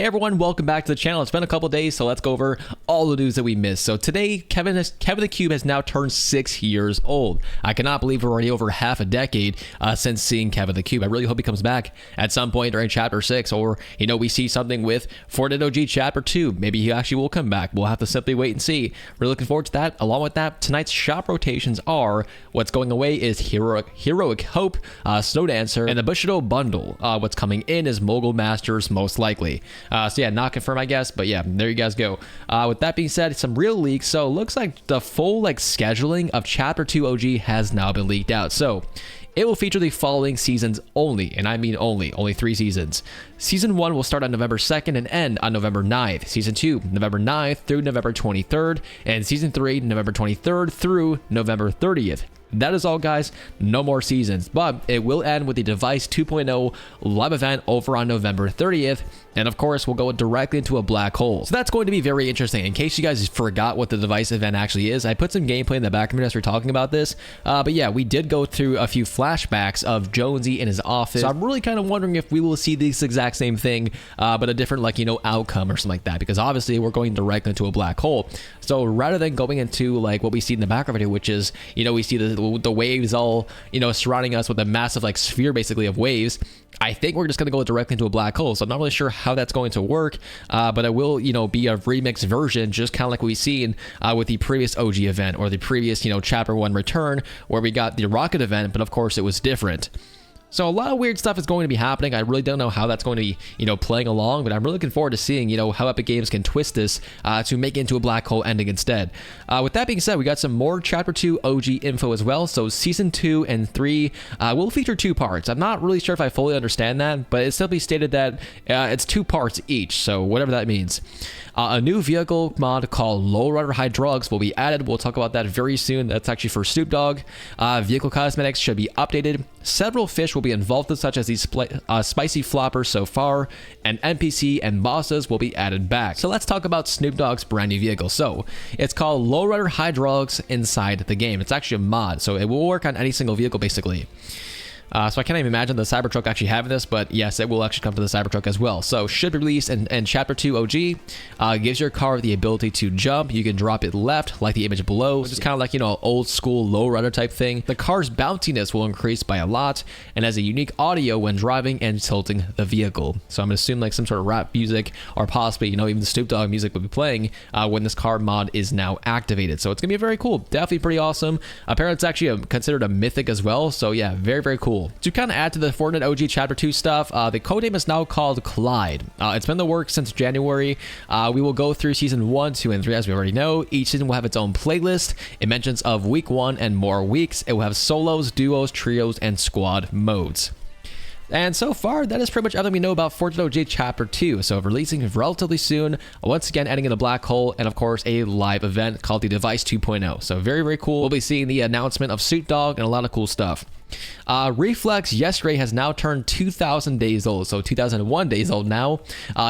Hey everyone, welcome back to the channel. It's been a couple days, so let's go over all the news that we missed. So today, Kevin the Cube has now turned 6 years old. I cannot believe we're already over half a decade since seeing Kevin the Cube. I really hope he comes back at some point during Chapter 6, or, you know, we see something with Fortnite OG Chapter 2. Maybe he actually will come back. We'll have to simply wait and see. We're looking forward to that. Along with that, tonight's shop rotations are, what's going away is Heroic Hope, Snow Dancer, and the Bushido Bundle. What's coming in is Mogul Masters, most likely. So yeah, not confirmed, I guess, but yeah, there you guys go. With that being said, some real leaks. So it looks like the full scheduling of Chapter 2 OG has now been leaked out. So it will feature the following seasons only, and I mean only 3 seasons. Season 1 will start on November 2nd and end on November 9th. Season 2, November 9th through November 23rd, and Season 3, November 23rd through November 30th. That is all, guys. No more seasons, but it will end with the Device 2.0 live event over on November 30th, and of course we'll go directly into a black hole. So that's going to be very interesting. In case you guys forgot what the Device event actually is, I put some gameplay in the back of me as we're talking about this, but yeah, we did go through a few flashbacks of Jonesy in his office. So I'm really kind of wondering if we will see this exact same thing, but a different outcome or something like that, because obviously we're going directly into a black hole. So rather than going into what we see in the background video, which is, we see the waves all, surrounding us with a massive sphere basically of waves, I think we're just going to go directly into a black hole. So I'm not really sure how that's going to work, but it will, be a remix version, just kind of like we've seen with the previous OG event, or the previous, Chapter 1 return, where we got the rocket event, but of course it was different. So a lot of weird stuff is going to be happening. I really don't know how that's going to be, playing along, but I'm really looking forward to seeing, how Epic Games can twist this to make it into a black hole ending instead. With that being said, we got some more Chapter 2 OG info as well. So Season 2 and 3 will feature 2 parts. I'm not really sure if I fully understand that, but it simply stated that it's 2 parts each, so whatever that means. A new vehicle mod called Lowrider High Drugs will be added. We'll talk about that very soon. That's actually for Snoop Dogg. Vehicle cosmetics should be updated. Several fish will be involved, such as these spicy floppers so far, and NPC and bosses will be added back. So let's talk about Snoop Dogg's brand new vehicle. So it's called Lowrider High Drugs inside the game. It's actually a mod, so it will work on any single vehicle basically. So I can't even imagine the Cybertruck actually having this, but yes, it will actually come to the Cybertruck as well. So should be released in Chapter 2 OG. Gives your car the ability to jump. You can drop it left, like the image below. It's just kind of like, old school lowrider type thing. The car's bounciness will increase by a lot, and has a unique audio when driving and tilting the vehicle. So I'm going to assume some sort of rap music, or possibly, even the Snoop Dogg music will be playing when this car mod is now activated. So it's going to be very cool. Definitely pretty awesome. Apparently it's actually considered a mythic as well. So yeah, very, very cool. To kind of add to the Fortnite OG Chapter 2 stuff, the codename is now called Clyde. It's been in the works since January. We will go through Season 1, 2, and 3, as we already know. Each season will have its own playlist. It mentions of Week 1 and more weeks. It will have solos, duos, trios, and squad modes. And so far, that is pretty much everything we know about Fortnite OG Chapter 2. So releasing relatively soon, once again ending in the black hole, and of course a live event called the Device 2.0. So very, very cool. We'll be seeing the announcement of Snoop Dogg and a lot of cool stuff. Reflex yesterday has now turned 2,000 days old, so 2,001 days old now.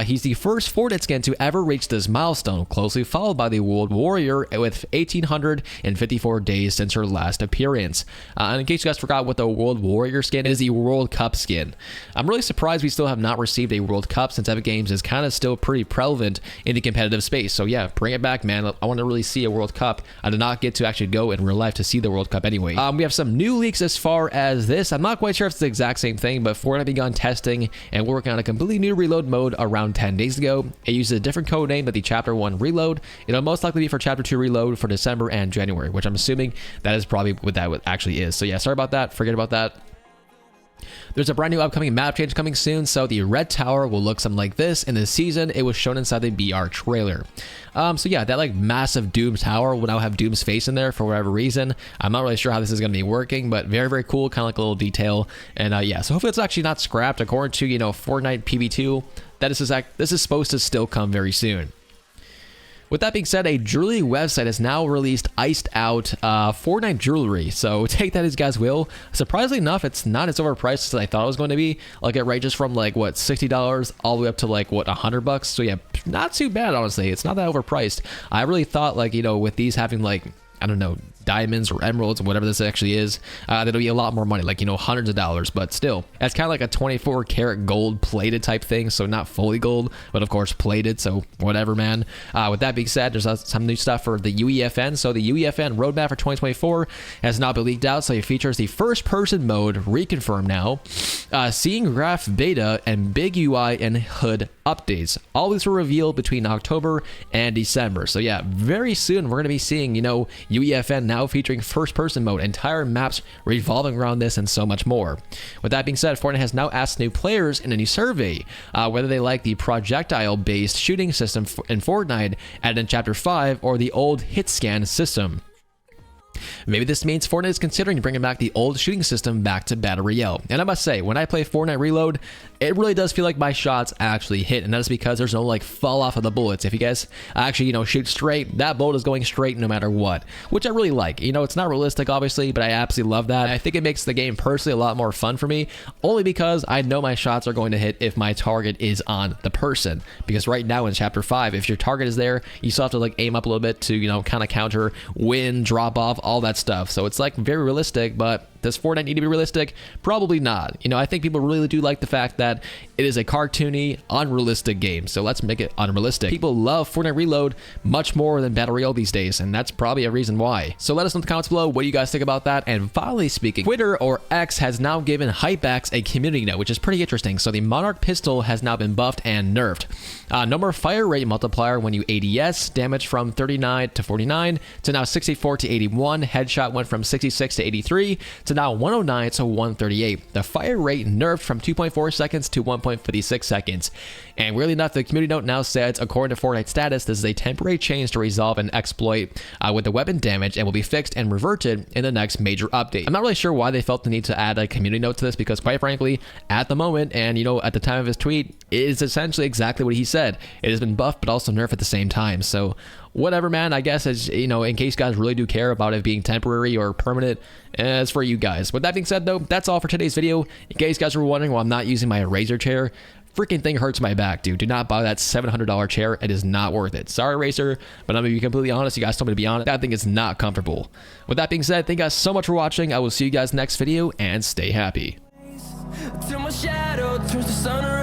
He's the first Fortnite skin to ever reach this milestone, closely followed by the World Warrior with 1,854 days since her last appearance. And in case you guys forgot what the World Warrior skin is, the World Cup skin. I'm really surprised we still have not received a World Cup, since Epic Games is kind of still pretty prevalent in the competitive space. So yeah, bring it back, man. I want to really see a World Cup. I did not get to actually go in real life to see the World Cup anyway. We have some new leaks as far as this. I'm not quite sure if it's the exact same thing, but Fortnite begun testing and working on a completely new reload mode around 10 days ago. It uses a different code name than the Chapter 1 reload. It'll most likely be for Chapter 2 reload for December and January, which I'm assuming that is probably what that actually is. So yeah, sorry about that. Forget about that. There's a brand new upcoming map change coming soon, so the Red Tower will look something like this. In this season, it was shown inside the BR trailer. So yeah, that massive Doom Tower will now have Doom's face in there for whatever reason. I'm not really sure how this is going to be working, but very, very cool, kind of like a little detail. And yeah, so hopefully it's actually not scrapped. According to, Fortnite PB2, this is supposed to still come very soon. With that being said, a jewelry website has now released iced out Fortnite jewelry. So take that as you guys will. Surprisingly enough, it's not as overpriced as I thought it was going to be. It ranges from what, $60 all the way up to what, $100. So yeah, not too bad, honestly. It's not that overpriced. I really thought with these having I don't know, diamonds or emeralds or whatever this actually is, that'll be a lot more money, like, you know, hundreds of dollars. But still, that's kind of like a 24 karat gold plated type thing, so not fully gold, but of course plated, so whatever, man. With that being said, there's some new stuff for the UEFN. So the UEFN roadmap for 2024 has now been leaked out, so it features the first person mode reconfirmed now, seeing graph beta, and big UI and HUD updates. All these were revealed between October and December. So yeah, very soon we're going to be seeing, you know, UEFN now featuring first person mode, entire maps revolving around this, and so much more. With that being said, Fortnite has now asked new players in a new survey whether they like the projectile based shooting system in Fortnite added in Chapter 5 or the old hit scan system. Maybe this means Fortnite is considering bringing back the old shooting system back to Battle Royale. And I must say, when I play Fortnite Reload, it really does feel like my shots actually hit, and that is because there's no like fall off of the bullets. If you guys actually, you know, shoot straight, that bullet is going straight no matter what, which I really like. You know, it's not realistic obviously, but I absolutely love that. I think it makes the game personally a lot more fun for me, only because I know my shots are going to hit if my target is on the person. Because right now in Chapter 5, if your target is there, you still have to like aim up a little bit to, you know, kind of counter, win, drop off, all that stuff. So it's like very realistic, but does Fortnite need to be realistic? Probably not. You know, I think people really do like the fact that it is a cartoony, unrealistic game. So let's make it unrealistic. People love Fortnite Reload much more than Battle Royale these days, and that's probably a reason why. So let us know in the comments below what do you guys think about that. And finally speaking, Twitter, or X, has now given Hypeaxe a community note, which is pretty interesting. So the Monarch pistol has now been buffed and nerfed. No more fire rate multiplier when you ADS, damage from 39 to 49 to now 64 to 81. Headshot went from 66 to 83 to now 109 to 138. The fire rate nerfed from 2.4 seconds to 1.56 seconds. And weirdly enough, the community note now says, according to Fortnite status, this is a temporary change to resolve an exploit with the weapon damage, and will be fixed and reverted in the next major update. I'm not really sure why they felt the need to add a community note to this, because quite frankly, at the moment, and you know, at the time of his tweet, it is essentially exactly what he said. It has been buffed but also nerfed at the same time. So whatever, man. I guess, as you know, in case you guys really do care about it being temporary or permanent, it's for you guys. With that being said, though, that's all for today's video. In case you guys were wondering why I'm not using my Razer chair, freaking thing hurts my back, dude. Do not buy that $700 chair. It is not worth it. Sorry, Razer, but I'm gonna be completely honest. You guys told me to be honest. That thing is not comfortable. With that being said, thank you guys so much for watching. I will see you guys next video, and stay happy. Till my shadow turns to sun.